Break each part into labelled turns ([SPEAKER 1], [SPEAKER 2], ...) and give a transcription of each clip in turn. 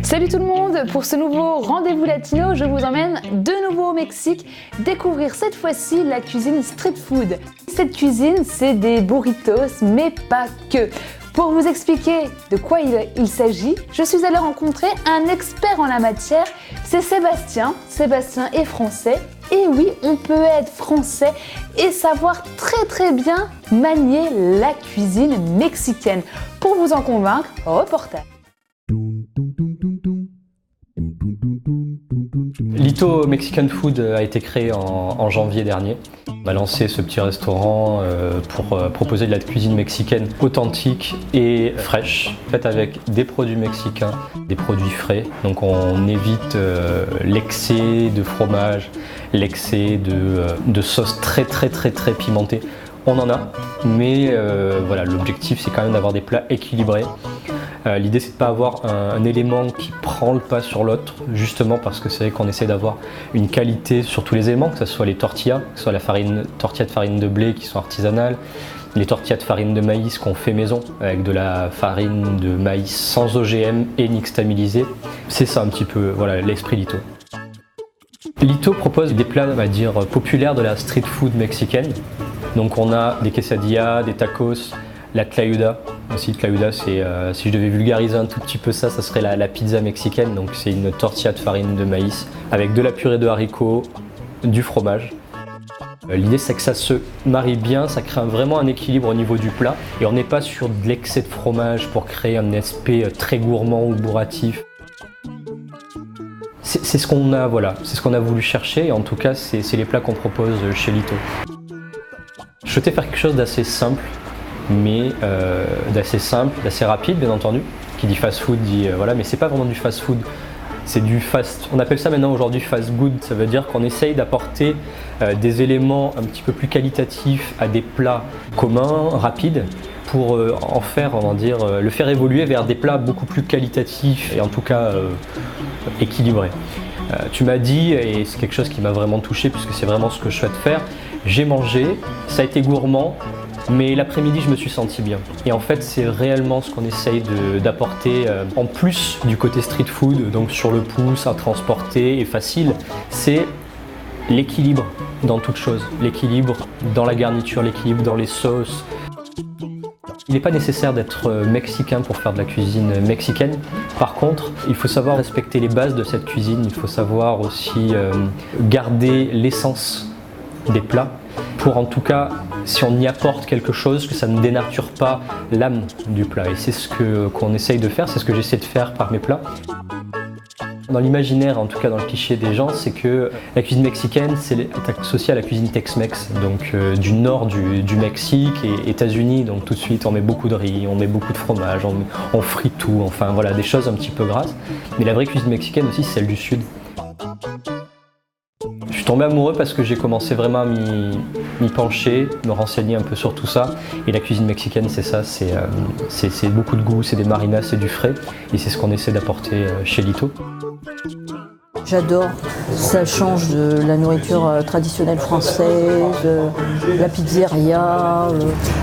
[SPEAKER 1] Salut tout le monde, pour ce nouveau Rendez-vous Latino, je vous emmène de nouveau au Mexique découvrir cette fois-ci la cuisine street food. Cette cuisine, c'est des burritos, mais pas que. Pour vous expliquer de quoi il s'agit, je suis allée rencontrer un expert en la matière, c'est Sébastien. Sébastien est français, et oui, on peut être français et savoir très bien manier la cuisine mexicaine. Pour vous en convaincre, reportage.
[SPEAKER 2] Lito Mexican Food a été créé en janvier dernier. On a lancé ce petit restaurant pour proposer de la cuisine mexicaine authentique et fraîche, faite avec des produits mexicains, des produits frais. Donc on évite l'excès de fromage, l'excès de sauce très pimentée. On en a, mais voilà, l'objectif c'est quand même d'avoir des plats équilibrés. L'idée c'est de ne pas avoir un élément qui prend le pas sur l'autre, justement parce que c'est vrai qu'on essaie d'avoir une qualité sur tous les éléments, que ce soit les tortillas, que ce soit la tortilla de farine de blé qui sont artisanales, les tortillas de farine de maïs qu'on fait maison avec de la farine de maïs sans OGM et nixtamilisée. C'est ça un petit peu, voilà, l'esprit Lito. Lito propose des plats, on va dire, populaires de la street food mexicaine. Donc on a des quesadillas, des tacos, la tlayuda. Aussi, tlayuda, c'est, si je devais vulgariser un tout petit peu ça serait la pizza mexicaine. Donc c'est une tortilla de farine de maïs avec de la purée de haricots, du fromage. L'idée c'est que ça se marie bien, ça crée vraiment un équilibre au niveau du plat. Et on n'est pas sur de l'excès de fromage pour créer un aspect très gourmand ou bourratif. C'est ce qu'on a, voilà, c'est ce qu'on a voulu chercher. Et en tout cas, c'est les plats qu'on propose chez Lito. Je souhaitais faire quelque chose d'assez simple, mais d'assez rapide bien entendu. Qui dit fast food dit voilà, mais c'est pas vraiment du fast food, c'est du fast. On appelle ça maintenant aujourd'hui fast good. Ça veut dire qu'on essaye d'apporter des éléments un petit peu plus qualitatifs à des plats communs, rapides, pour en faire, on va dire, le faire évoluer vers des plats beaucoup plus qualitatifs et en tout cas équilibrés. Tu m'as dit, et c'est quelque chose qui m'a vraiment touché puisque c'est vraiment ce que je souhaite faire, j'ai mangé, ça a été gourmand, mais l'après-midi je me suis senti bien. Et en fait c'est réellement ce qu'on essaye d'apporter en plus du côté street food, donc sur le pouce, à transporter et facile, c'est l'équilibre dans toute chose. L'équilibre dans la garniture, l'équilibre dans les sauces. Il n'est pas nécessaire d'être mexicain pour faire de la cuisine mexicaine. Par contre, il faut savoir respecter les bases de cette cuisine, il faut savoir aussi garder l'essence des plats pour, en tout cas, si on y apporte quelque chose, que ça ne dénature pas l'âme du plat. Et c'est ce qu'on essaye de faire, c'est ce que j'essaie de faire par mes plats. Dans l'imaginaire, en tout cas dans le cliché des gens, c'est que la cuisine mexicaine c'est associé à la cuisine Tex-Mex, donc du nord du Mexique et États-Unis. Donc tout de suite on met beaucoup de riz, on met beaucoup de fromage, on frite tout, enfin voilà, des choses un petit peu grasses. Mais la vraie cuisine mexicaine aussi c'est celle du sud. Je suis tombé amoureux parce que j'ai commencé vraiment à m'y pencher, me renseigner un peu sur tout ça. Et la cuisine mexicaine, c'est ça, c'est beaucoup de goût, c'est des marinas, c'est du frais. Et c'est ce qu'on essaie d'apporter chez Lito.
[SPEAKER 3] J'adore, ça change de la nourriture traditionnelle française, la pizzeria.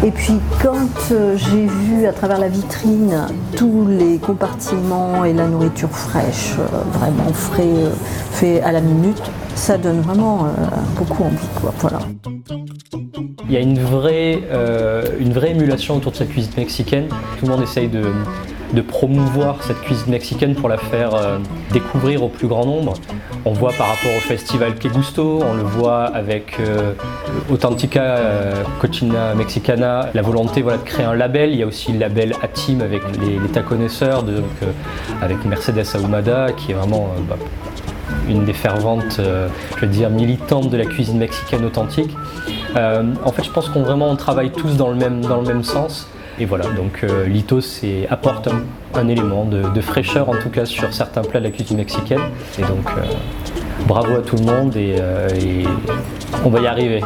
[SPEAKER 3] Et puis quand j'ai vu à travers la vitrine tous les compartiments et la nourriture fraîche, vraiment frais, fait à la minute, ça donne vraiment beaucoup envie, quoi. Voilà.
[SPEAKER 2] Il y a une vraie émulation autour de cette cuisine mexicaine. Tout le monde essaye de promouvoir cette cuisine mexicaine pour la faire découvrir au plus grand nombre. On voit par rapport au festival Que Gusto, on le voit avec Authentica Cocina Mexicana, la volonté voilà, de créer un label. Il y a aussi le label A-Team avec les taconnaisseurs, avec Mercedes Ahumada qui est vraiment une des ferventes, je veux dire, militantes de la cuisine mexicaine authentique. En fait, je pense qu'on travaille tous dans le même sens. Et voilà, donc Lito apporte un élément de fraîcheur, en tout cas sur certains plats de la cuisine mexicaine. Et donc, bravo à tout le monde et on va y arriver.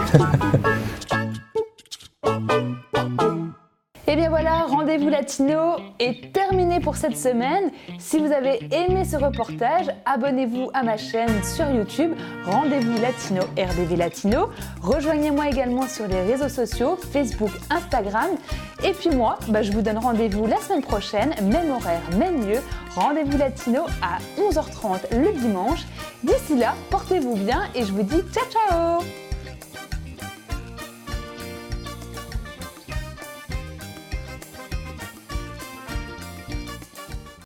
[SPEAKER 1] Et bien voilà, Rendez-vous Latino Latino est terminé pour cette semaine. Si vous avez aimé ce reportage, abonnez-vous à ma chaîne sur YouTube, Rendez-vous Latino, RDV Latino. Rejoignez-moi également sur les réseaux sociaux, Facebook, Instagram. Et puis moi, je vous donne rendez-vous la semaine prochaine, même horaire, même lieu. Rendez-vous Latino à 11h30 le dimanche. D'ici là, portez-vous bien et je vous dis ciao ciao!